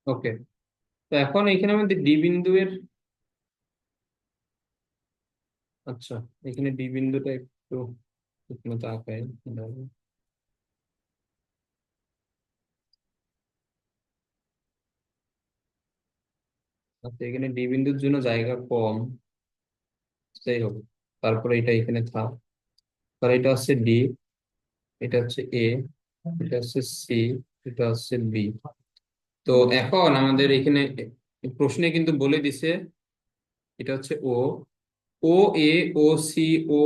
ওকে, তো এখন এখানে আমাদের ডি বিন্দু এর, আচ্ছা, এখানে ডি বিন্দুটা একটু ঠিক মতো আঁকায় ভালো। আচ্ছা, এখানে ডি বিন্দুর জন্য জায়গা কম, যাই হোক, তারপরে এটা এখানে থাক। তাহলে এটা হচ্ছে ডি, এটা হচ্ছে এ, এটা হচ্ছে সি, এটা হচ্ছে বি। তো এখন আমাদের এখানে প্রশ্নে কিন্তু বলে দিছে এটা হচ্ছে ও, ও এ, ও সি, ও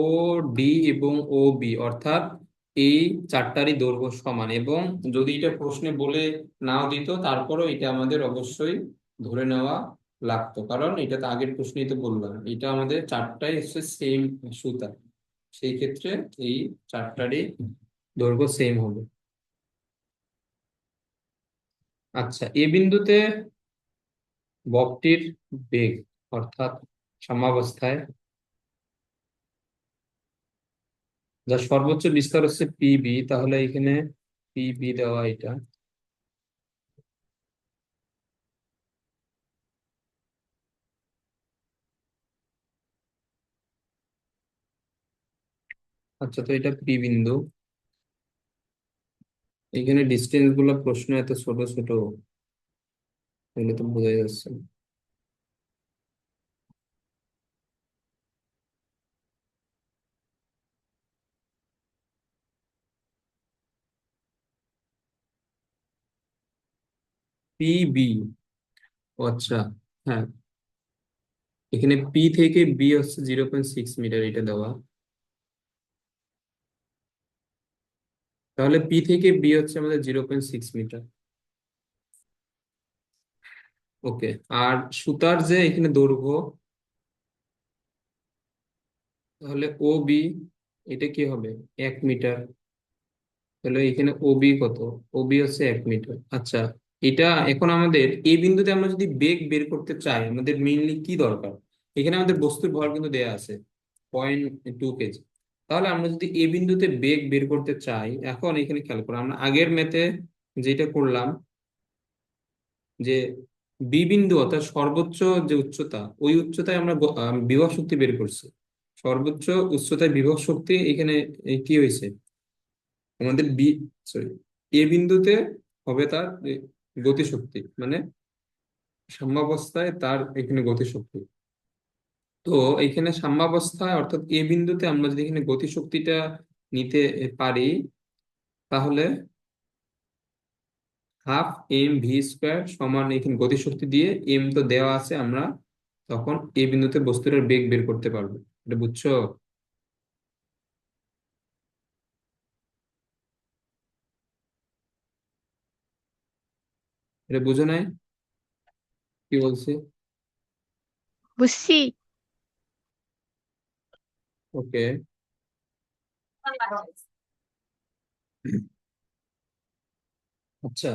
ডি এবং ও বি, অর্থাৎ এই চারটারই দৈর্ঘ্য সমান। এবং যদি এটা প্রশ্নে বলে নাও দিত, তারপরও এটা আমাদের অবশ্যই ধরে নেওয়া লাগতো, কারণ এটা তো আগের প্রশ্নেই তো বললাম এটা আমাদের চারটাই হচ্ছে সেম সুতা। সেই ক্ষেত্রে এই চারটারই দৈর্ঘ্য সেম হবে। আচ্ছা, এ বিন্দুতে ববটির বেগ, অর্থাৎ সাম্যাবস্থায় যার সর্বোচ্চ বিস্তার হচ্ছে পিবি, তাহলে এখানে পিবি দেওয়া এটা। আচ্ছা, তো এটা পি বিন্দু। এখানে ডিস্টেন্স গুলো প্রশ্ন এত ছোট ছোট, এগুলো তো বোঝা যাচ্ছে। পিবি, আচ্ছা, হ্যাঁ, এখানে পি থেকে বি হচ্ছে 0.6 মিটার, এটা দেওয়া। তাহলে পি থেকে বি হচ্ছে আমাদের 0.6 মিটার। ওকে, আর সুতার যে এখানে দৈর্ঘ্য, তাহলে ও বি, এটা কি হবে? 1 মিটার। তাহলে এখানে ওবি কত? ওবি হচ্ছে 1 মিটার। আচ্ছা, এটা এখন আমাদের এই বিন্দুতে আমরা যদি বেগ বের করতে চাই, আমাদের মেইনলি কি দরকার? এখানে আমাদের বস্তুর ভর কিন্তু দেয়া আছে 0.2 কেজি। তাহলে আমরা যদি এই বিন্দুতে বেগ বের করতে চাই, এখন এখানে খেয়াল করো, আমরা আগের ম্যাথে যেটা করলাম, যে বি বিন্দু অর্থাৎ সর্বোচ্চ যে উচ্চতা, ওই উচ্চতায় আমরা বিভব শক্তি বের করছি। সর্বোচ্চ উচ্চতায় বিভব শক্তি এখানে কি হয়েছে আমাদের বি, সরি, এ বিন্দুতে হবে তার গতিশক্তি, মানে সাম্যাবস্থায় তার এখানে গতিশক্তি। তো এখানে সাম্যাবস্থায় অর্থাৎ এ বিন্দুতে আমরা যদি এখানে গতিশক্তিটা নিতে পারি, তাহলে 12 mv² সমান, এখানে গতিশক্তি দিয়ে এম তো দেওয়া আছে, আমরা তখন এ বিন্দুতে বস্তুটার বেগ বের করতে পারবো। এটা বুঝছো? এটা বুঝো নাই কি বলছি? বুঝছি। ওকে, আচ্ছা,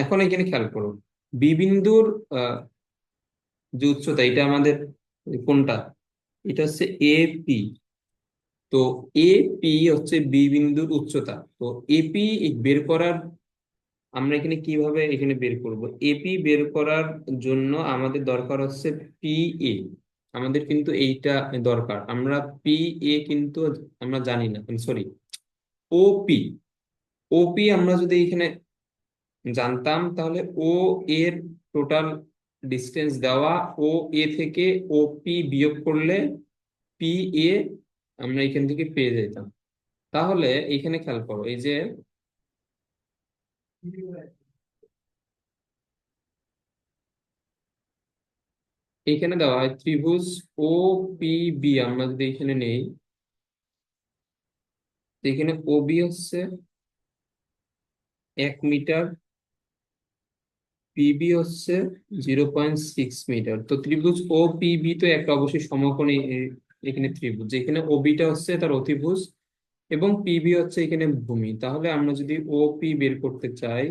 এখন এখানে খেয়াল করো, বি বিন্দুর যে উচ্চতা, এটা আমাদের কোনটা? এটা হচ্ছে এপি। তো এপি হচ্ছে বি বিন্দুর উচ্চতা। তো এপি বের করার, আমরা এখানে কিভাবে এখানে বের করব? এপি বের করার জন্য আমাদের দরকার হচ্ছে পি এ। আমাদের কিন্তু এইটা দরকার, আমরা পি এ কিন্তু আমরা জানি না, সরি, ওপি। ওপি আমরা যদি এখানে জানতাম, তাহলে ও এর টোটাল ডিস্টেন্স দেওয়া, ও এ থেকে ও পি বিয়োগ করলে পি এ আমরা এখান থেকে পেয়ে যেতাম। তাহলে এখানে খেয়াল করো, এই যে এখানে দেওয়া হয় ত্রিভুজ ও পি বি, আমরা যদি এখানে নেই, তো এখানে ও বি হচ্ছে 1 মিটার, পিবি হচ্ছে 0.6 মিটার। তো ত্রিভুজ ও পিবি তো একটা অবশ্যই সমকোণী এখানে ত্রিভুজ, যেখানে ওবিটা হচ্ছে তার অতিভুজ এবং পিবি হচ্ছে এখানে ভূমি। তাহলে আমরা যদি ওপি বের করতে চাই,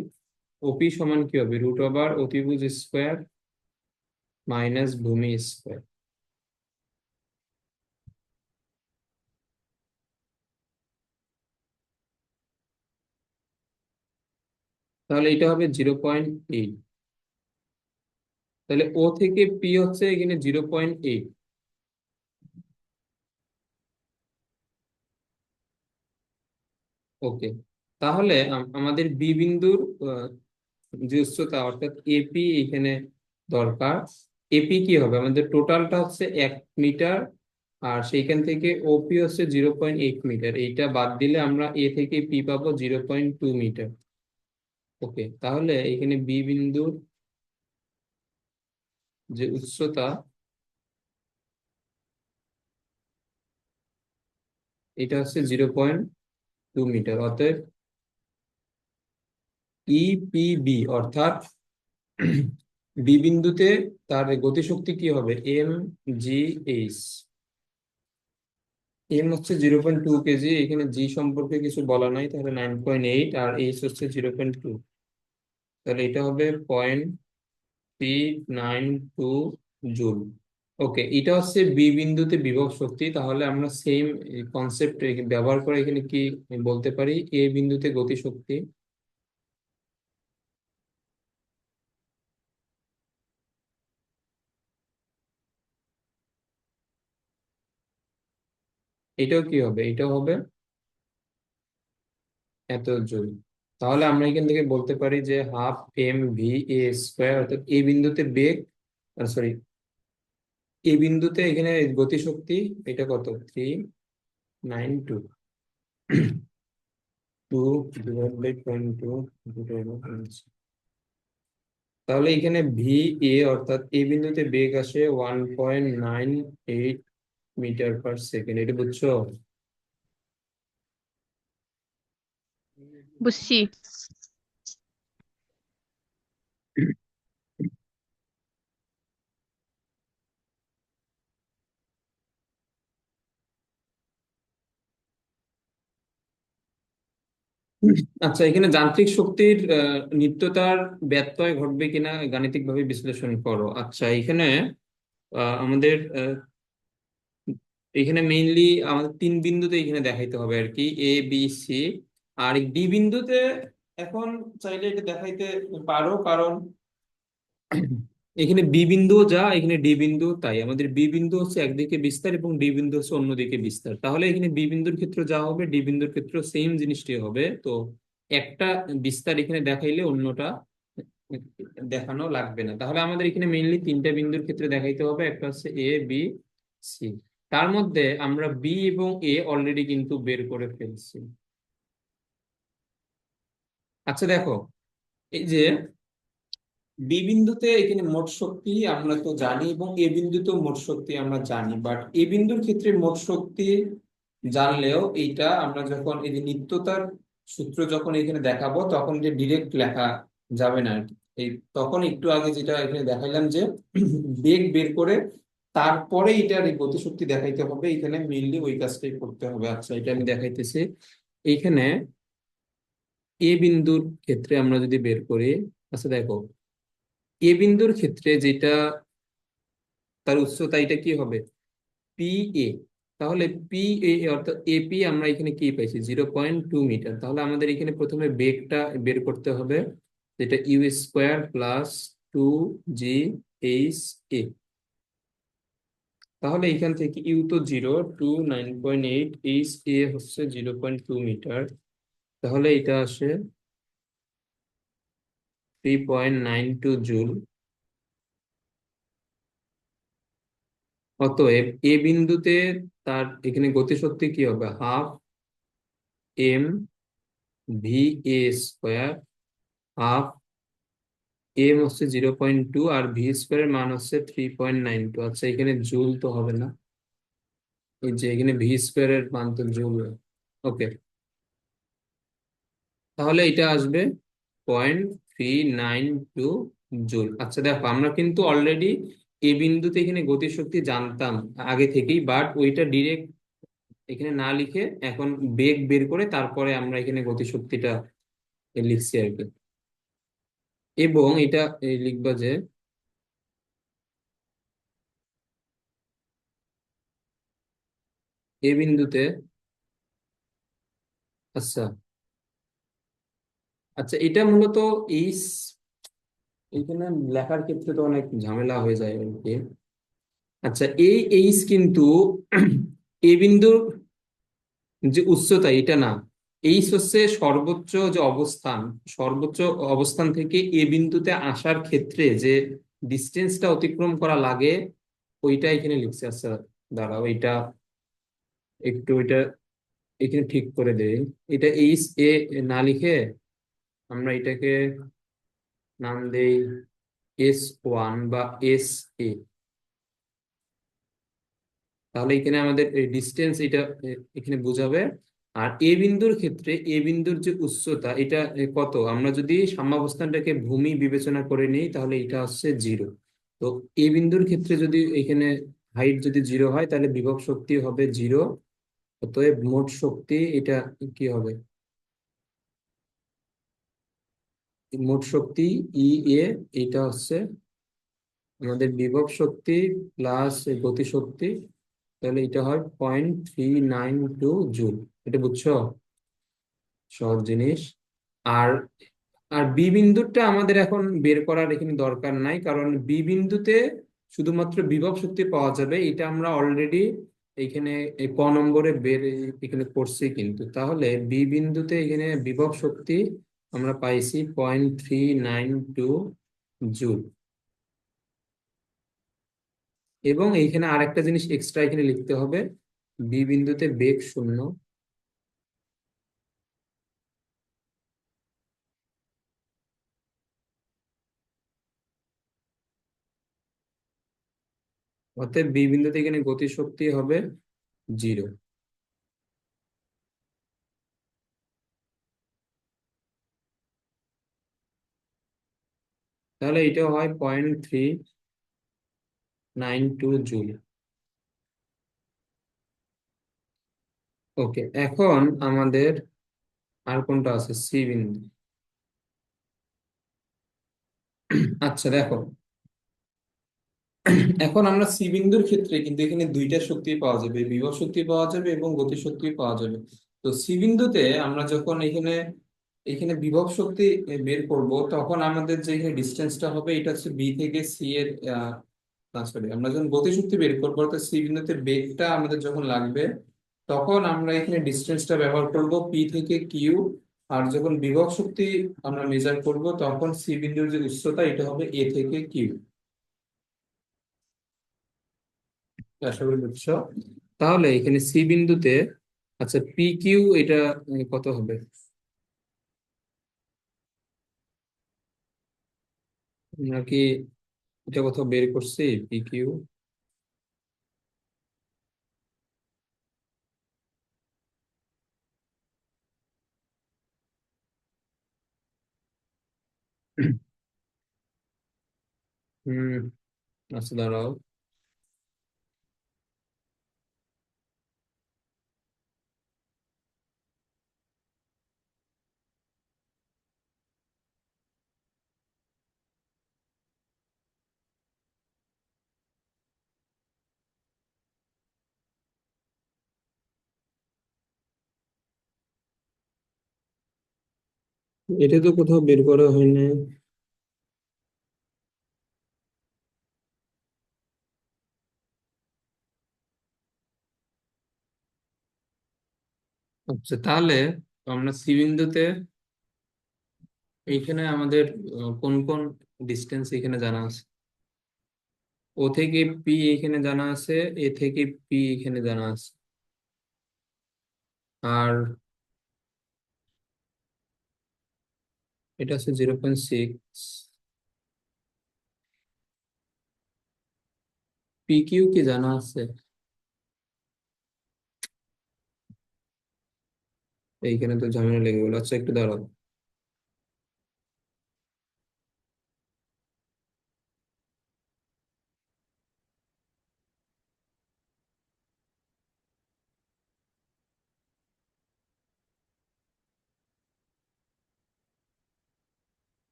ওপি সমান কি হবে? √ওভার অতিভুজ স্কোয়ার মাইনাস ভূমি স্কোয়ার। তাহলে এটা হবে 0.8। তাহলে ও থেকে পি হচ্ছে এখানে 0.8। ওকে, তাহলে আমাদের বি বিন্দুর যে উচ্চতা অর্থাৎ এপি এখানে দরকার। এপি কি হবে, আমাদের টোটালটা হচ্ছে 1 মিটার, আর সেইখান থেকে ওপি হচ্ছে 0.8 মিটার। এইটা বাদ দিলে আমরা এ থেকে পি পাবো 0.2 মিটার। ওকে, তাহলে এখানে বি বিন্দুর যে উচ্চতা, এটা হচ্ছে 0.2 মিটার। অতএব ইপিবি অর্থাৎ বি বিন্দুতে তার গতিশক্তি কি হবে, এম জি এইচ। এম হচ্ছে 0.2 কেজি, এখানে জি সম্পর্কে কিছু বলা নাই, তাহলে 9.8, আর এইচ হচ্ছে 0.2, তাহলে এটা হবে 0.392 জুল। ওকে, এটা হচ্ছে বি বিন্দুতে বিভব শক্তি। তাহলে আমরা সেম কনসেপ্ট ব্যবহার করে এখানে কি বলতে পারি, এ বিন্দুতে গতি শক্তি। এটাও কি হবে, এটাও হবে এত জুল। তাহলে আমরা এখান থেকে বলতে পারি যে half M v a square, অর্থাৎ এই বিন্দুতে বেগ, সরি, এই বিন্দুতে এখানে গতিশক্তি, এটা কত, 392, 2/0.2। তাহলে এখানে ভি এ অর্থাৎ এই বিন্দুতে বেগ আসে 1.98 মিটার পার সেকেন্ড। এটা বুঝছো? বুঝছি। আচ্ছা, এখানে যান্ত্রিক শক্তির নিত্যতার ব্যত্যয় ঘটবে কিনা গাণিতিক ভাবে বিশ্লেষণ করো। আচ্ছা, এখানে আমাদের এখানে মেইনলি আমাদের তিন বিন্দুতে এখানে দেখাইতে হবে আর কি, A B C. R D বিন্দুতে এখন চাইলে এটা দেখাইতে পারো, কারণ এখানে বি বিন্দু যা, এখানে ডি বিন্দু তাই। আমাদের বি বিন্দু হচ্ছে একদিকে বিস্তার এবং ডি বিন্দু হচ্ছে অন্যদিকে বিস্তার। তাহলে এখানে বি বিন্দুর ক্ষেত্রে যা হবে, ডি বিন্দুর ক্ষেত্রে সেম জিনিসটি হবে। তো একটা বিস্তার এখানে দেখাইলে অন্যটা দেখানো লাগবে না। তাহলে আমাদের এখানে মেইনলি তিনটা বিন্দুর ক্ষেত্রে দেখাইতে হবে, একটা হচ্ছে এ বি সি। তার মধ্যে আমরা বি এবং এ অলরেডি কিন্তু বের করে ফেলছি। আচ্ছা দেখো, এই যে বি বিন্দুতে এখানে মোট শক্তি আমরা তো জানি, এবং এ বিন্দুতেও মোট শক্তি আমরা জানি, বাট এ বিন্দুর ক্ষেত্রে মোট শক্তি জানলেও এইটা আমরা যখন এই যে নিত্যতার সূত্র যখন এখানে দেখাবো, তখন যে ডিরেক্ট লেখা যাবে না আর কি। এই তখন একটু আগে যেটা এখানে দেখাইলাম যে বেগ বের করে তারপরে এটার এই গতিশক্তি দেখাইতে হবে, এখানে মেইনলি ওই কাজটাই করতে হবে। আচ্ছা, এটা আমি দেখাইতেছি। এইখানে এ বিন্দুর ক্ষেত্রে আমরা যদি বের করি, আচ্ছা দেখো, এ বিন্দুর ক্ষেত্রে যেটা তার উচ্চতা, এটা কি হবে, পি এ। তাহলে পি এ অর্থাৎ এপি আমরা এখানে কি পাইছি, 0.2 মিটার। তাহলে আমাদের এখানে প্রথমে বেগটা বের করতে হবে, যেটা u square plus 2 g h a. তাহলে এখান থেকে ইউ তো 0, 9.8, এইচ এ হচ্ছে 0.2 মিটার। তাহলে এটা আসে 3.92 জুল। অতএব এ বিন্দুতে তার এখানে গতিশক্তি কি হবে, half M v a square. Half m হচ্ছে 0.2, আর ভি স্কোয়ারের মান হচ্ছে 3.92। আচ্ছা, এখানে জুল তো হবে না, এই যে এখানে ভি স্কোয়ারের মান তো জুল। ওকে, তাহলে এটা আসবে 0.392 জুল। আচ্ছা দেখো, আমরা কিন্তু অলরেডি এ বিন্দুতে এখানে গতিশক্তি জানতাম আগে থেকেই, বাট ওইটা ডিরেক্ট এখানে না লিখে এখন বেগ বের করে তারপরে আমরা এখানে গতিশক্তিটা লিখছি আর কি। এবং এটা লিখবা যে এ বিন্দুতে, আচ্ছা, আচ্ছা, এটা মূলত এইচ এইখানে লেখার ক্ষেত্রে তো অনেক ঝামেলা হয়ে যায় আর কি। আচ্ছা, এই এইচ কিন্তু এ বিন্দুর যে উচ্চতা এটা না, এইচ হচ্ছে সর্বোচ্চ যে অবস্থান, সর্বোচ্চ অবস্থান থেকে এ বিন্দুতে আসার ক্ষেত্রে যে ডিস্টেন্সটা অতিক্রম করা লাগে, ওইটা এখানে লিখছে। আচ্ছা দাঁড়াও, এটা একটু এটা এখানে ঠিক করে দেই। এটা এইচ এ না লিখে আমরা এটাকে নাম দেই S1 বা SA। তাহলে এখানে আমাদের ডিস্টেন্স এটা এখানে বোঝাবে। আর এ বিন্দুর ক্ষেত্রে এ বিন্দুর যে উচ্চতা এটা কত, আমরা যদি সাম্যাবস্থানটাকে ভূমি বিবেচনা করে নিই তাহলে এটা হচ্ছে 0। তো এ বিন্দুর ক্ষেত্রে যদি এখানে হাইট যদি 0 হয় তাহলে বিভব শক্তি হবে 0। অতএব মোট শক্তি এটা কি হবে, মোট শক্তি ই এ, এটা হচ্ছে আমাদের বিভব শক্তি প্লাস গতি শক্তি, তাহলে এটা হয় 0.392 জুল। এটা বুঝছো? সহজ জিনিস। আর আর বি বিন্দুটা আমাদের এখন বের করার এখানে দরকার নাই, কারণ বি বিন্দুতে শুধুমাত্র বিভব শক্তি পাওয়া যাবে, এটা আমরা অলরেডি এখানে এই ক নম্বরে বের এখানে করছি। কিন্তু তাহলে বি বিন্দুতে এখানে বিভব শক্তি আমরা পাইছি 0.392 জুল। এবং এইখানে আরেকটা জিনিস এক্সট্রা এখানে লিখতে হবে, বি বিন্দুতে বেগ শূন্য। অতএব বি বিন্দুতে এখানে গতি শক্তি হবে 0। তাহলে এটা হয় 0.392 জুল। ওকে, এখন আমাদের আর কোনটা আছে, সি বিন্দু। আচ্ছা দেখো, এখন আমরা সি বিন্দুর ক্ষেত্রে কিন্তু এখানে দুইটা শক্তি পাওয়া যাবে, বিভব শক্তি পাওয়া যাবে এবং গতি শক্তি পাওয়া যাবে। তো সি বিন্দুতে আমরা যখন এখানে এখানে বিভব শক্তি বের করব, তখন আমাদের যে এখানে ডিস্টেন্সটা হবে এটা হচ্ছে বি থেকে সি এর সরি, আমরা যখন গতি শক্তি বের করবো অর্থাৎ সি বিন্দুতে বেগটা আমাদের যখন লাগবে, তখন আমরা এখানে ডিস্টেন্সটা ব্যবহার করব পি থেকে কিউ। আর যখন বিভব শক্তি আমরা মেজার করব তখন সি বিন্দুর যে উচ্চতা এটা হবে এ থেকে কিউ। আশা করি বুঝছো। তাহলে এখানে সি বিন্দুতে, আচ্ছা পি কিউ এটা কত হবে, আমরা কি এটা কোথাও বের করছি পি কিউ? হম, আচ্ছা দাঁড়াও। এটা তো কোথাও বের করা হয় না। আচ্ছা তাহলে আমরা সি বিন্দুতে এইখানে আমাদের কোন কোন ডিস্টেন্স এখানে জানা আছে, ও থেকে পি এখানে জানা আছে, এ থেকে পি এখানে জানা আছে। আর এটা হচ্ছে 0.6। পি কিউ কি জানা আছে? এইখানে তো ঝামেলা লেগে গেল। আচ্ছা একটু দাঁড়াও।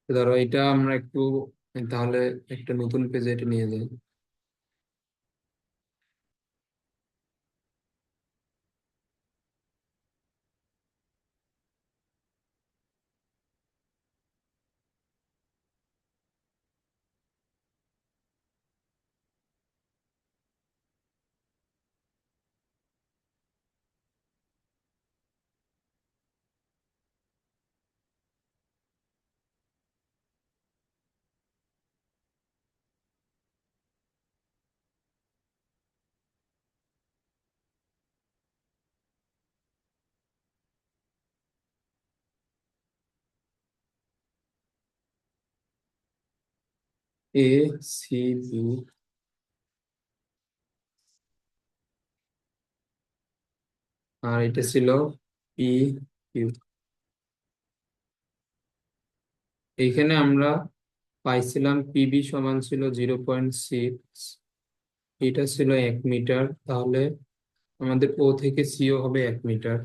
ধরো এটা আমরা একটু তাহলে একটা নতুন পেজে এটা নিয়ে যাই। এ সি বি, আর এটা ছিল পি কিউ। এইখানে আমরা পাইছিলাম পিবি সমান ছিল 0.6, এটা ছিল 1 মিটার, তাহলে আমাদের ও থেকে সিও হবে 1 মিটার।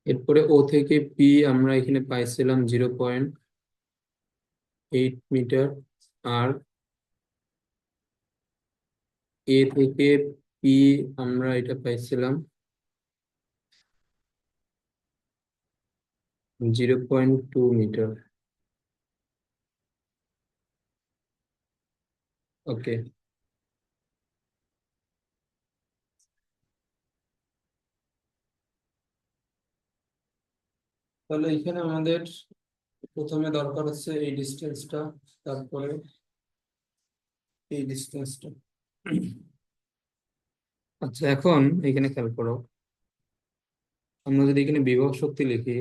এরপরে ও থেকে পি আমরা এখানে পাইছিলাম 0.8 মিটার, আর এ থেকে পি আমরা এটা পাইছিলাম 0.2 মিটার। ওকে, তাহলে এখানে আমাদের প্রথমে দরকার হচ্ছে এই ডিস্টেন্সটা, তারপরে এই ডিস্টেন্সটা। আচ্ছা, এখন এখানে খেয়াল করো, আমরা যদি এখানে বিভব শক্তি লিখি,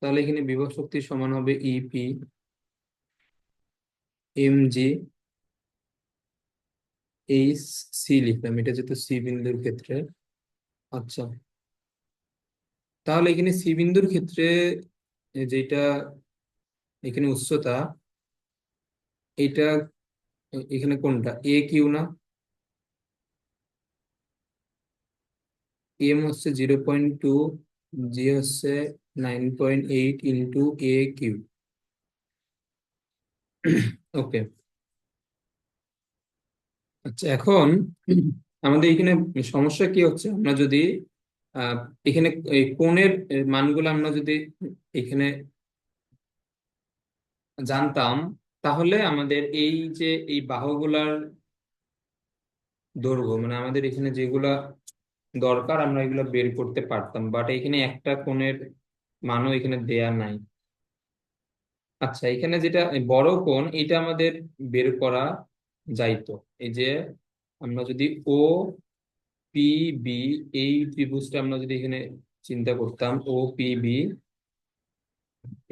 তাহলে এখানে বিভব শক্তি সমান হবে ইপি এম জি এইচ সি, লিখলাম এটা যেহেতু সি বিন্দুর ক্ষেত্রে। আচ্ছা, তাহলে এখানে সি বিন্দুর ক্ষেত্রে যেটা এখানে উচ্চতা, এটা এখানে কোনটা, এ কিউ না? এম হচ্ছে 0.2, জি হচ্ছে 9.8 ইন্টু এ কিউ। ওকে। আচ্ছা, এখন আমাদের এখানে সমস্যা কি হচ্ছে, আমরা যদি আহ, এখানে এই কোণের মানগুলো আমরা যদি এখানে জানতাম, তাহলে আমাদের এই যে এই বাহুগুলার দৈর্ঘ্য, মানে আমাদের এখানে যেগুলা দরকার আমরা এগুলো বের করতে পারতাম, বাট এখানে একটা কোণের মানও এখানে দেয়া নাই। আচ্ছা, এখানে যেটা এই বড় কোণ, এটা আমাদের বের করা যাইতো। এই যে আমরা যদি ও পি বি, এই ত্রিভুজটা আমরা যদি এখানে চিন্তা করতাম, ও পি বি,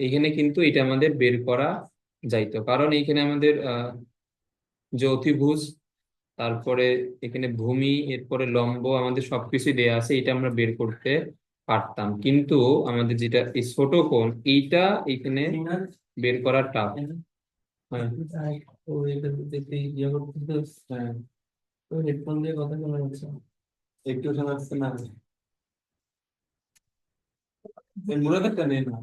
এখানে কিন্তু এটা আমাদের বের করা যাইতো, কারণ এইখানে আমাদের জ্যোতিভুজ, তারপরে এখানে ভূমি, এরপরে লম্ব, আমাদের সবকিছু দেয়া আছে, এটা আমরা বের করতে পারতাম। কিন্তু আমাদের যেটা এই ছোট কোণ, এইটা এখানে বের করা টাফ। হ্যাঁ, ও এটা দেখতে ইয়ে করতেছে। হ্যাঁ, তো হেডফোন দিয়ে কথা শোনা যাচ্ছে, একটু শোনা যাচ্ছে না? এই মুরাদেরটা নেই না।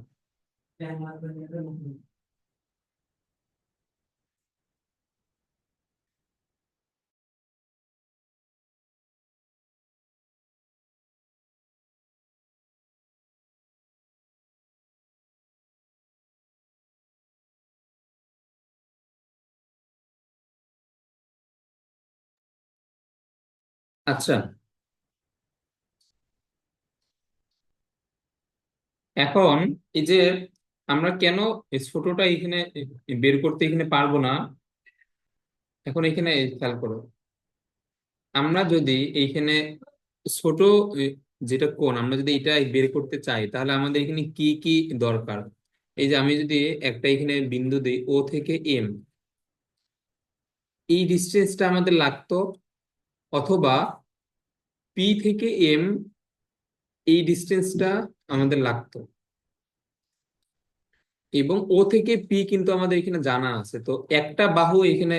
আচ্ছা, এখন এই যে আমরা কেন এই ছোটটা এখানে বের করতে এখানে পারবো না, এখন এখানে খেয়াল করো, আমরা যদি এইখানে ছোট এ, যেটা কোণ আমরা যদি এটা বের করতে চাই, তাহলে আমাদের এখানে কি কি দরকার? এই যে আমি যদি একটা এখানে বিন্দু দিই ও থেকে এম, এই ডিস্টেন্সটা আমাদের লাগতো, অথবা পি থেকে এম, এই ডিস্টেন্সটা আমাদের লাগতো। এবং ও থেকে পি কিন্তু আমাদের এখানে জানা আছে, তো একটা বাহু এখানে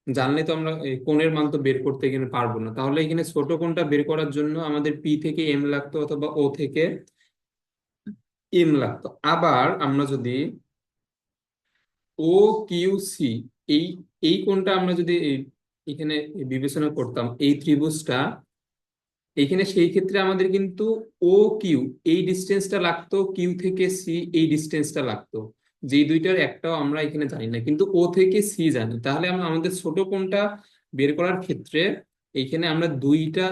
জানলে তো আমরা এই কোণের মান তো বের করতে এখানে পারবো না, তাহলে এখানে ছোট কোণটা বের করার জন্য আমাদের পি থেকে এম লাগতো অথবা ও থেকে এম লাগতো। আবার আমরা যদি ও কিউ সি, এই এই কোণটা আমরা যদি এখানে বিবেচনা করতাম এই ত্রিভুজটা, এইখানে সেই ক্ষেত্রে আমাদের কিন্তু ও কিউ এই ডিস্টেন্সটা লাগতো, কিউ থেকে সি এই ডিস্টেন্সটা লাগতো, যেই দুইটার একটাও আমরা এখানে জানি না, কিন্তু ও থেকে সি জানি। তাহলে আমরা আমাদের ছোট কোণটা বের করার ক্ষেত্রে এইখানে আমরা দুইটা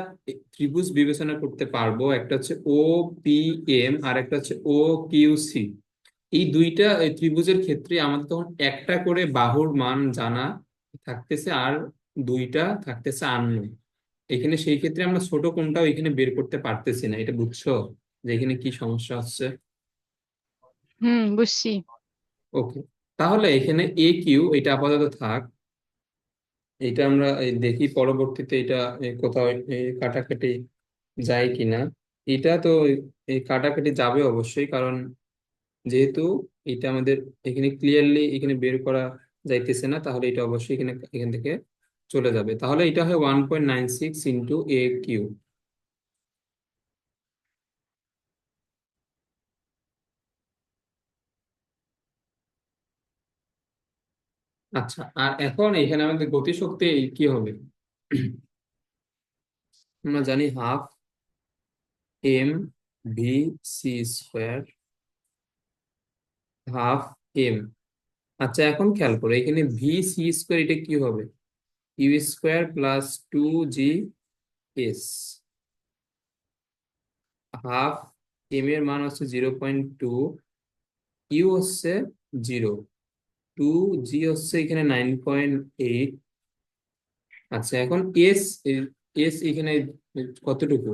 ত্রিভুজ বিবেচনা করতে পারবো, একটা হচ্ছে ও পি এম আর একটা হচ্ছে ও কিউ সি। এই দুইটা ত্রিভুজের ক্ষেত্রে আমাদের তখন একটা করে বাহুর মান জানা থাকতেছে আর দুইটা থাকতেছে আননোন। এখানে সেই ক্ষেত্রে আমরা ছোট কোণটাও এখানে বের করতে পারতেছি না, এটা বুঝছো যে এখানে কি সমস্যা হচ্ছে? হুম, বুঝছি। ওকে, তাহলে এখানে এ কিউ এটা আপাতত থাক। এটা আমরা দেখি পরবর্তীতে এটা কোথাও কাটাকাটি যায় কিনা। এটা তো এই কাটাকাটি যাবে অবশ্যই, কারণ যেহেতু এটা আমাদের এখানে ক্লিয়ারলি এখানে বের করা যাইতেছে না, তাহলে এটা অবশ্যই এখানে এখান থেকে চলে যাবে। তাহলে এটা হয় 1.96 ইন্টু এ কিউ। আচ্ছা, আর এখন এখানে আমাদের গতিশক্তি কি হবে? আমরা জানি half M v c square, half m. আচ্ছা, এখন খেয়াল করো এখানে ভি সি স্কোয়ার এটা কি হবে? U square plus 2 g s. Half m এর মান হচ্ছে 0.2, ইউ হচ্ছে 0, 2 জি হচ্ছে এখানে 9.8। আচ্ছা, এখন এস, এস এখানে কতটুকু?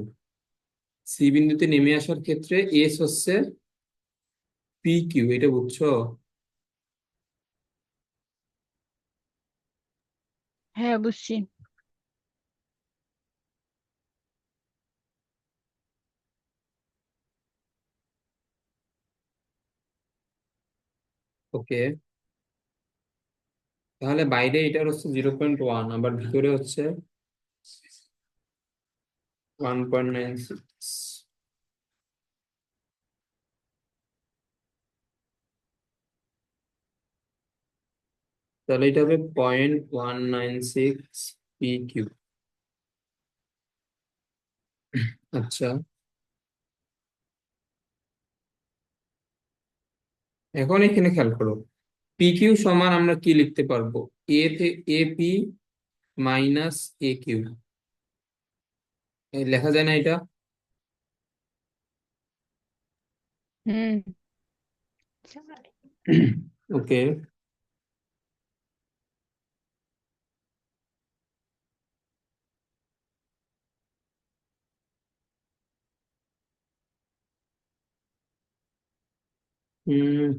সি বিন্দুতে নেমে আসার ক্ষেত্রে এস হচ্ছে পি কিউ, এটা বুঝছো? হ্যাঁ, বুঝছি। ওকে, তাহলে বাইরে এটার হচ্ছে 0.1, আবার ভিতরে হচ্ছে 1.96। তাহলে এটা হবে 0.196 পি কিউ। আচ্ছা, এখন এখানে খেয়াল করো পি কিউ সমান আমরা কি লিখতে পারবো? A P minus A Q, লেখা যায় না এটা? হুম। ওকে। হুম,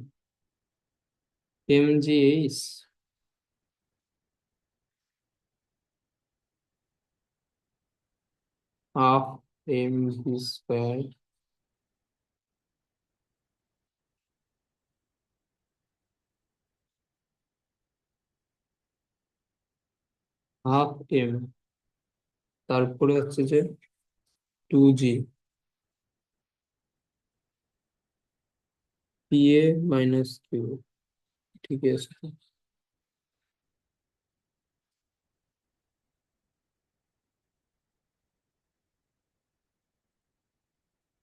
এম জি H, half M V square, half M, তারপরে হচ্ছে যে 2 G P A minus Q. ঠিক আছে,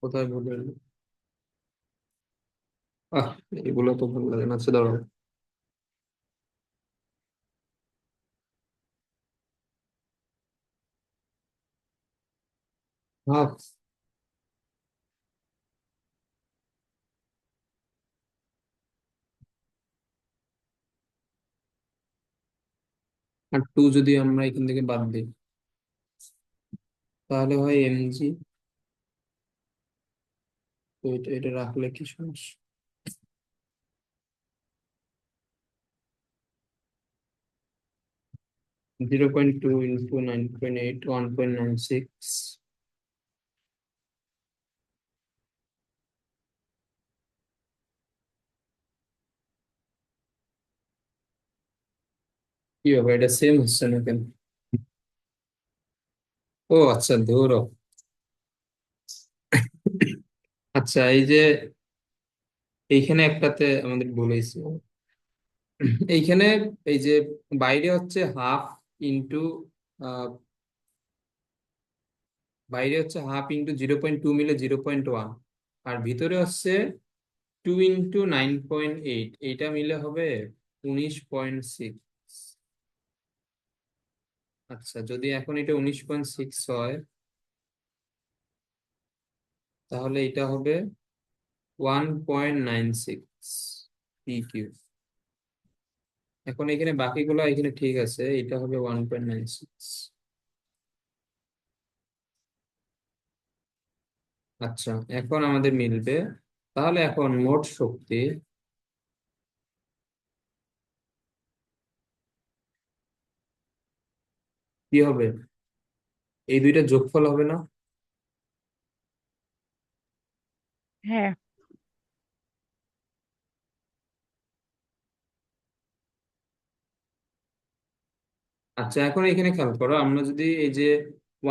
কোথায় বললেন? আহ, এগুলো তো ভালো লাগে না, আচ্ছা দাঁড়াও। হাফ, আর 2 যদি আমরা এখান থেকে বাদ দিই তাহলে হয় এম জি। তো এটা এটা রাখলে কি সমস্যা? 0.2 ইন্টু 9.8, 1.96। কি হবে, এটা সেম হচ্ছে না কেন? ও আচ্ছা, ধরো। আচ্ছা, এই যে এইখানে একটাতে আমাদের বলেছে, এইখানে এই যে বাইরে হচ্ছে হাফ ইন্টু, বাইরে হচ্ছে হাফ ইন্টু 0.2 মিলে 0.1, আর ভিতরে হচ্ছে 2 ইন্টু 9.8, এইটা মিলে হবে 19.6। আচ্ছা, যদি এখন এটা 19.6 হয়, তাহলে এটা হবে 1.96 PQ। এখন এখানে বাকিগুলো এখানে ঠিক আছে, এটা হবে 1.96। আচ্ছা, এখন আমাদের মিলবে। তাহলে এখন মোট শক্তি কি হবে? এই দুইটা যোগফল হবে না? হ্যাঁ। আচ্ছা, এখন এখানে খেয়াল করো, আমরা যদি এই যে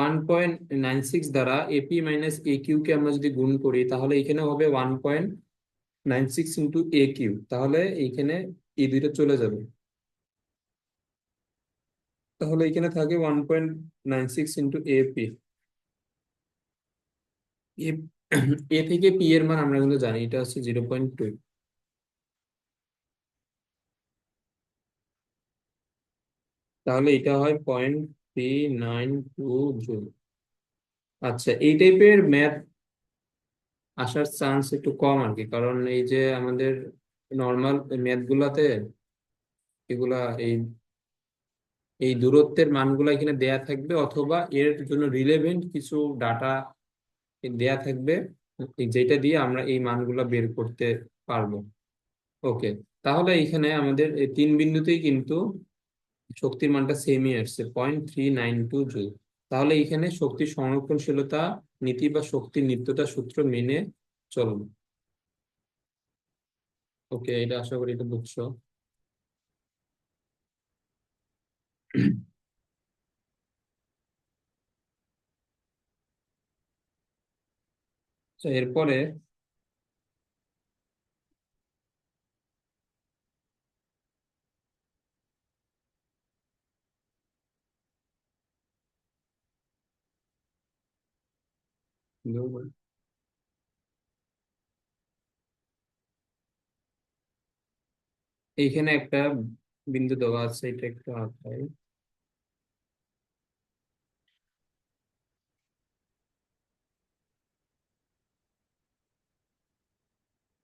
1.96 দ্বারা এপি মাইনাস এ কিউ কে আমরা যদি গুণ করি, তাহলে এখানে হবে 1.96 ইন্টু এ কিউ। তাহলে এইখানে এই দুইটা চলে যাবে, তাহলে এখানে থাকে 1.96 ইন্টু এপি। এ এ থেকে পি এর মান আমরা কিন্তু জানি, এটা হচ্ছে 0.2। তাহলে এটা হয় 0.392 জুল। আচ্ছা, এই টাইপের ম্যাথ আসার চান্স একটু কম আর কি, কারণ এই যে আমাদের নর্মাল ম্যাথ গুলাতে এগুলা এই দূরত্বের মানগুলা এখানে দেয়া থাকবে, অথবা এর জন্য রিলেভেন্ট কিছু ডাটা দেয়া থাকবে, যেটা দিয়ে আমরা এই মানগুলা বের করতে পারবো। ওকে, তাহলে এখানে আমাদের এই তিন বিন্দুতেই কিন্তু শক্তির মানটা সেমই আসছে, 0.392 জুল। তাহলে এখানে শক্তির সংরক্ষণশীলতা নীতি বা শক্তির নিত্যতা সূত্র মেনে চলবে। ওকে, এটা আশা করি এটা বুঝছো। তো এরপরে এইখানে একটা বিন্দু দেওয়া আছে, এটা একটু আঁকাই।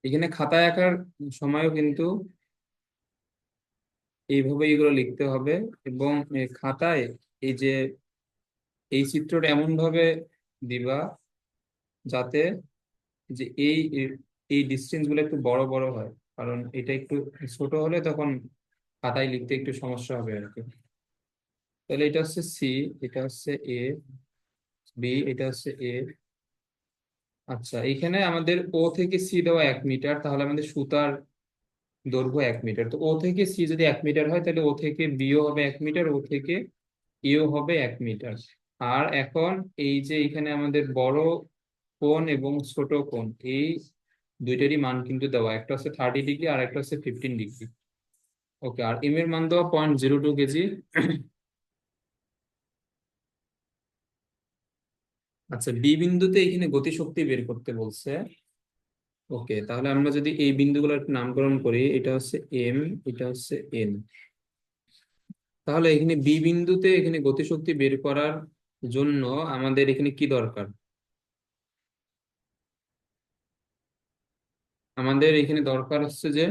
এখানে খাতায় আঁকার সময়ও কিন্তু এইভাবে এগুলো লিখতে হবে। এবং খাতায় এই যে এই চিত্রটা এমন ভাবে দিবা যাতে যে এই ডিস্টেন্স গুলো একটু বড় বড় হয়, কারণ এটা একটু ছোট হলে তখন খাতায় লিখতে একটু সমস্যা হবে আর কি। তাহলে এটা হচ্ছে সি, এটা হচ্ছে এ, বি, এটা হচ্ছে এ। আচ্ছা, এখানে আমাদের ও থেকে সি দেওয়া 1 মিটার, তাহলে আমাদের সুতার দৈর্ঘ্য 1 মিটার। তো ও থেকে সি যদি 1 মিটার হয়, তাহলে ও থেকে বিও হবে 1 মিটার, ও থেকে এও হবে 1 মিটার। আর এখন এই যে এখানে আমাদের বড় কোণ এবং ছোট কোণ, এই দুইটারই মান কিন্তু দেওয়া, একটা হচ্ছে 30 ডিগ্রি আর একটা হচ্ছে 15 ডিগ্রি। ওকে, আর এম এর মান দেওয়া 0.02 কেজি। আচ্ছা, বি বিন্দুতে এখানে গতিশক্তি বের করতে বলছে। ওকে, তাহলে আমরা যদি এই বিন্দুগুলো একটু নামকরণ করি, এটা হচ্ছে এম, এটা হচ্ছে এন। তাহলে এখানে বি বিন্দুতে এখানে গতিশক্তি বের করার জন্য আমাদের এখানে কি দরকার? আমাদের এখানে দরকার হচ্ছে যে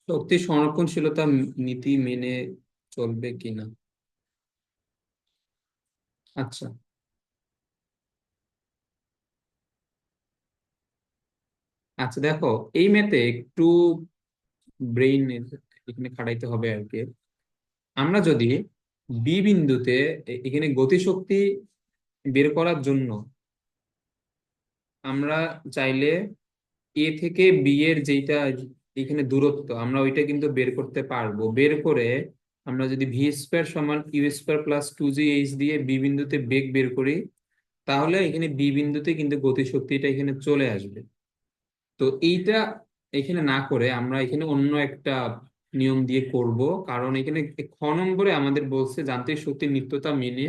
শক্তি সংরক্ষণশীলতা নীতি মেনে চলবে কিনা। আচ্ছা। আচ্ছা, দেখো, এই ম্যাথে একটু ব্রেইন এখানে খাটাইতে হবে আর কি। আমরা যদি বি বিন্দুতে এখানে গতিশক্তি বের করার জন্য আমরা চাইলে এ থেকে বি এর যেটা এখানে দূরত্ব আমরা ওইটা কিন্তু বের করতে পারবো। বের করে আমরা যদি ভি স্কোয়ার সমান u square plus two g h দিয়ে বি বিন্দুতে বেগ বের করি, তাহলে এখানে বি বিন্দুতে কিন্তু গতিশক্তিটা এখানে চলে আসবে। তো এইটা এখানে না করে আমরা এখানে অন্য একটা নিয়ম দিয়ে করব। কারণ এখানে খ নম্বরে আমাদের বলছে যান্ত্রিক শক্তির নিত্যতা মেনে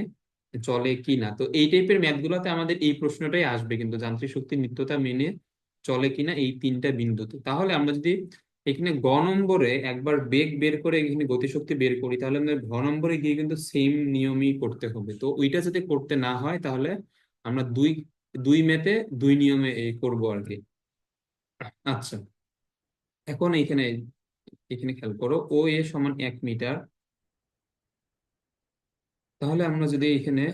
চলে কি না। তো এই টাইপের ম্যাথ গুলোতে আমাদের এই প্রশ্নটাই আসবে, কিন্তু যান্ত্রিক শক্তির নিত্যতা মেনে চলে কিনা এই তিনটা বিন্দুতে। তাহলে আমরা যদি এখানে গ নম্বরে একবার বেগ বের করে এখানে গতিশক্তি বের করি, তাহলে আমাদের ঘ নম্বরে গিয়ে কিন্তু সেম নিয়মই করতে হবে। তো ওইটা যদি করতে না হয়, তাহলে আমরা দুই দুই ম্যাথে দুই নিয়মে করবো আর কি। আচ্ছা, এখন এইখানে এখানে খেয়াল করো, ও এ সমান 1 মিটার। তাহলে আমরা যদি এখানে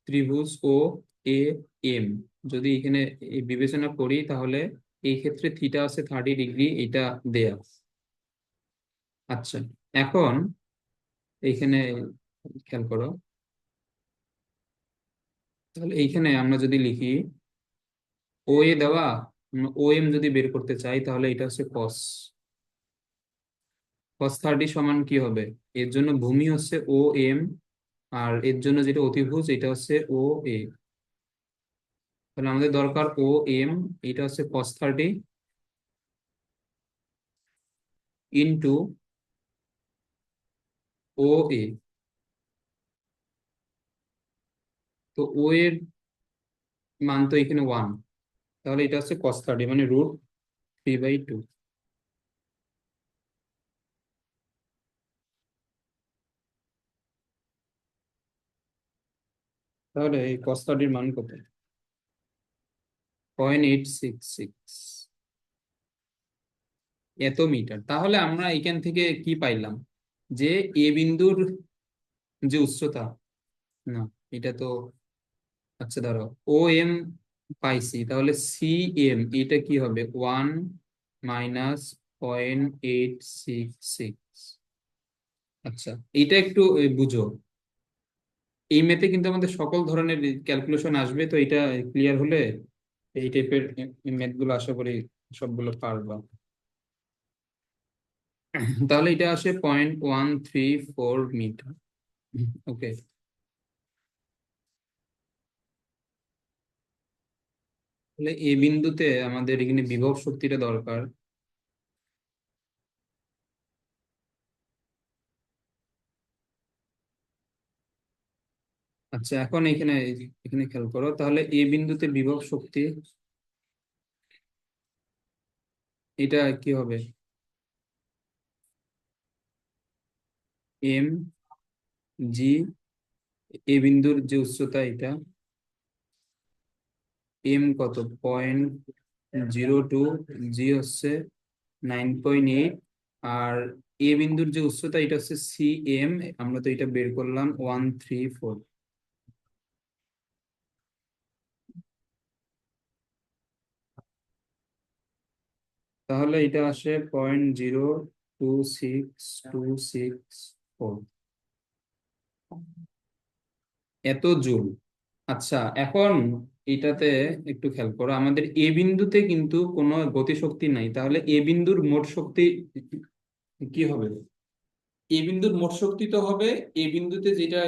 ত্রিভুজ ও এ এম যদি এখানে এই বিবেচনা করি, তাহলে এই ক্ষেত্রে থিটা আছে 30 ডিগ্রি, এটা দেয়া। আচ্ছা, এখন এইখানে খেয়াল করো, তাহলে এইখানে আমরা যদি লিখি ও এ দেওয়া, ও এম যদি বের করতে চাই, তাহলে এটা হচ্ছে কস। কস 30 সমান কি হবে? এর জন্য ভূমি হচ্ছে ও এম, আর এর জন্য যেটা অতিভুজ এটা হচ্ছে ও এ। তাহলে আমাদের দরকার ও এম, এটা হচ্ছে cos 30 ইন্টু ও এ। তো ও এর মান তো এখানে 1, তাহলে এটা হচ্ছে cos 30 মানে √3/2। তাহলে এই cos 30 মান কত? 0.866 এত মিটার। তাহলে আমরা এখান থেকে কি পাইলাম? যে এ বিন্দুর যে উচ্চতা, না এটা তো, আচ্ছা ধরো ও এম পাইছি, তাহলে সি এম এটা কি হবে? 1 - 0.866। আচ্ছা, এটা একটু বুঝো। এই ম্যাথে কিন্তু আমাদের সকল ধরনের ক্যালকুলেশন আসবে, তো এটা ক্লিয়ার হলে এই টাইপের ম্যাথ গুলো আশা করি সবগুলো পারবা। তাহলে এটা আসে 0.134 মিটার। ওকে, তাহলে এই বিন্দুতে আমাদের এখানে বিভব শক্তিটা দরকার। আচ্ছা, এখন এখানে এখানে খেয়াল করো, তাহলে এই বিন্দুতে বিভব শক্তি এটা কি হবে? এম জি, এ বিন্দুর যে উচ্চতা এটা, এম কত? 0.02, জি হচ্ছে 9.8, আর এ বিন্দুর যে উচ্চতা এটা হচ্ছে সি এম, আমরা তো এটা বের করলাম 134। তাহলে এটা আসে 0.02626 এত জুল। আচ্ছা, এখন এটাতে একটু খেয়াল করো, আমাদের এ বিন্দুতে কিন্তু কোনো গতিশক্তি নাই, তাহলে এ বিন্দুর মোট শক্তি কি হবে? এ বিন্দুর মোট শক্তি তো হবে এ বিন্দুতে যেটা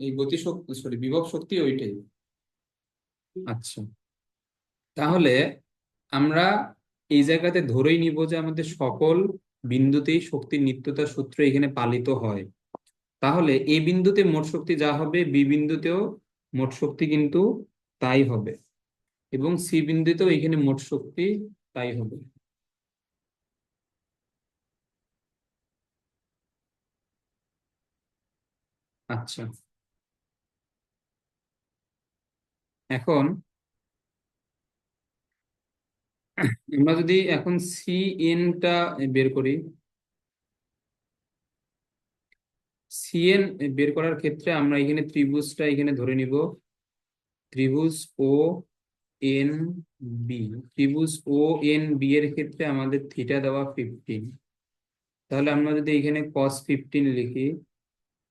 এই গতিশক্তি, সরি বিভব শক্তি ওইটাই। আচ্ছা, তাহলে আমরা এই জায়গাতে ধরেই নিব যে আমাদের সকল বিন্দুতেই শক্তির নিত্যতা সূত্র এখানে পালিত হয়। তাহলে এই বিন্দুতে মোট শক্তি যা হবে বি বিন্দুতেও মোট শক্তি কিন্তু তাই হবে, এবং সি বিন্দুতেও এখানে মোট শক্তি তাই হবে। আচ্ছা, এখন আমরা যদি এখন সি এনটা বের করি, সিএন বের করার ক্ষেত্রে আমরা এখানে ত্রিভুজটা এখানে ধরে নিব, ত্রিভুজ ও এন বি। ত্রিভুজ ও এন বি এর ক্ষেত্রে আমাদের থিটা দেওয়া 15। তাহলে আমরা যদি এখানে cos 15 লিখি,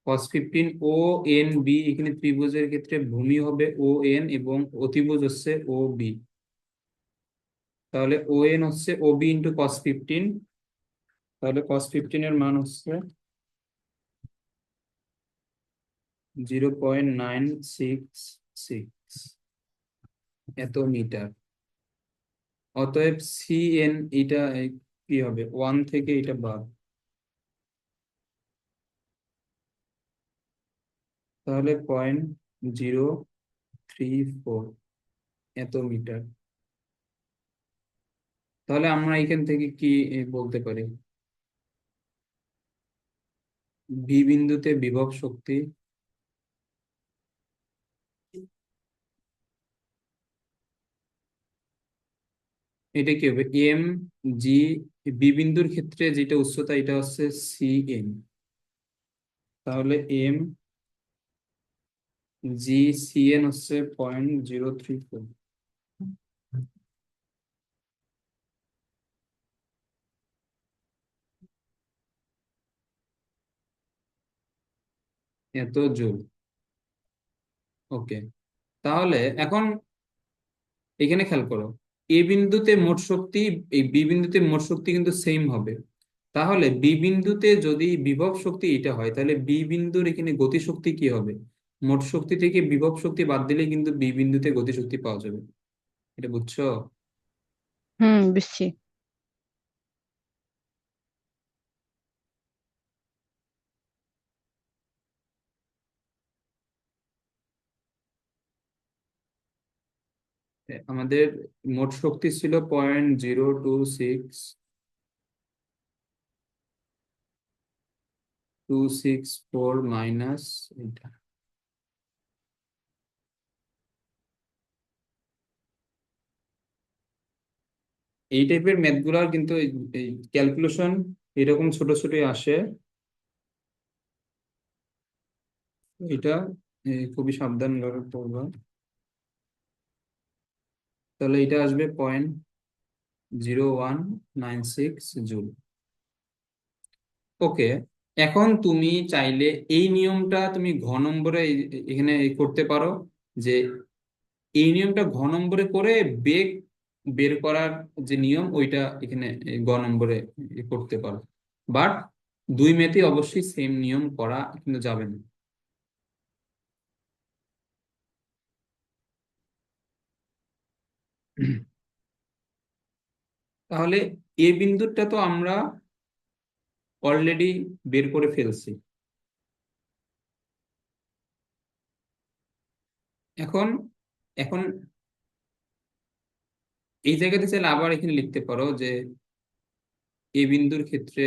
cos 15 ও এন বি, এখানে ত্রিভুজের ক্ষেত্রে ভূমি হবে ও এন এবং অতিভুজ হচ্ছে ও বি। তাহলে ও এন হচ্ছে ওবি ইন্টু cos 15। তাহলে cos 15 এর মান হচ্ছে 0.966 এত মিটার। অতএব সি এন এটা কি হবে, 1 থেকে এটা বাদ, তাহলে 0.034 এত মিটার। তাহলে আমরা এখান থেকে কি বলতে পারি, বি বিন্দুতে বিভব শক্তি, এটা কি হবে এম জি, বি বিন্দুর ক্ষেত্রে যেটা উচ্চতা এটা হচ্ছে সি এন, তাহলে এম জি সি এন হচ্ছে 0.034। এত জুল। ওকে, তাহলে এখন এখানে খেয়াল করো, এ বিন্দুতে মোট শক্তি, এই বি বিন্দুতে মোট শক্তি কিন্তু সেম হবে। তাহলে বি বিন্দুতে যদি বিভব শক্তি এটা হয়, তাহলে বি বিন্দুর এখানে গতি শক্তি কি হবে, মোট শক্তি থেকে বিভব শক্তি বাদ দিলে কিন্তু বি বিন্দুতে গতি শক্তি পাওয়া যাবে। এটা বুঝছো? হুম, বুঝছি। আমাদের মোট শক্তি ছিল 0.026 264 মাইনাস এটা। এই টাইপের ম্যাথ গুলার কিন্তু এই ক্যালকুলেশন এরকম ছোট ছোটই আসে। এটা খুবই সাবধান ভাবে পড়বা। তাহলে এটা আসবে 0.0196 জুল। ওকে, এখন তুমি চাইলে এই নিয়মটা তুমি ঘ নম্বরে এখানে করতে পারো, যে এই নিয়মটা ঘ নম্বরে করে বেগ বের করার যে নিয়ম ওইটা এখানে গ নম্বরে করতে পারো। বাট দুই মেথই অবশ্যই সেম নিয়ম করা কিন্তু যাবে না। তাহলে এ বিন্দুটা তো আমরা অলরেডি বের করে ফেলছি। এখন এখন এই জায়গাতে চাইলে আবার এখানে লিখতে পারো যে এ বিন্দুর ক্ষেত্রে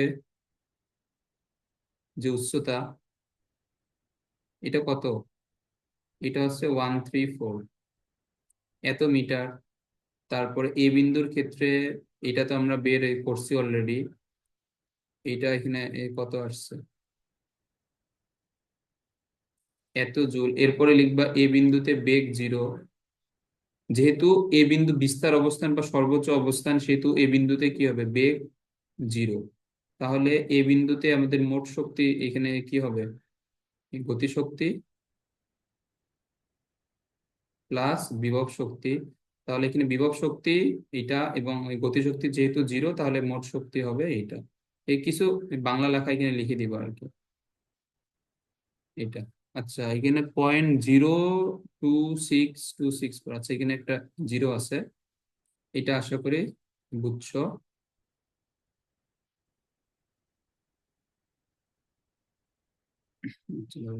যে উচ্চতা এটা কত, এটা হচ্ছে 134 এত মিটার। তারপরে এ বিন্দুর ক্ষেত্রে এটা তো আমরা বের করছি অলরেডি, এটা এখানে কত আসছে, এত জুল। এরপরে লিখবা এ বিন্দুতে বেগ 0, যেহেতু এ বিন্দু বিস্তার অবস্থান বা সর্বোচ্চ অবস্থান সেহেতু এ বিন্দুতে কি হবে, বেগ 0। তাহলে এ বিন্দুতে আমাদের মোট শক্তি এখানে কি হবে, গতি শক্তি প্লাস বিভব শক্তি। তাহলে এখানে বিভব শক্তি এটা এবং এই গতি শক্তি যেহেতু 0, তাহলে মোট শক্তি হবে এটা। এই কিছু বাংলা লেখা এখানে লিখে দিব আর কি, এটা। আচ্ছা, এখানে 0.02626, আচ্ছা এখানে একটা জিরো আছে, এটা আশা করি বুঝছো। চলো।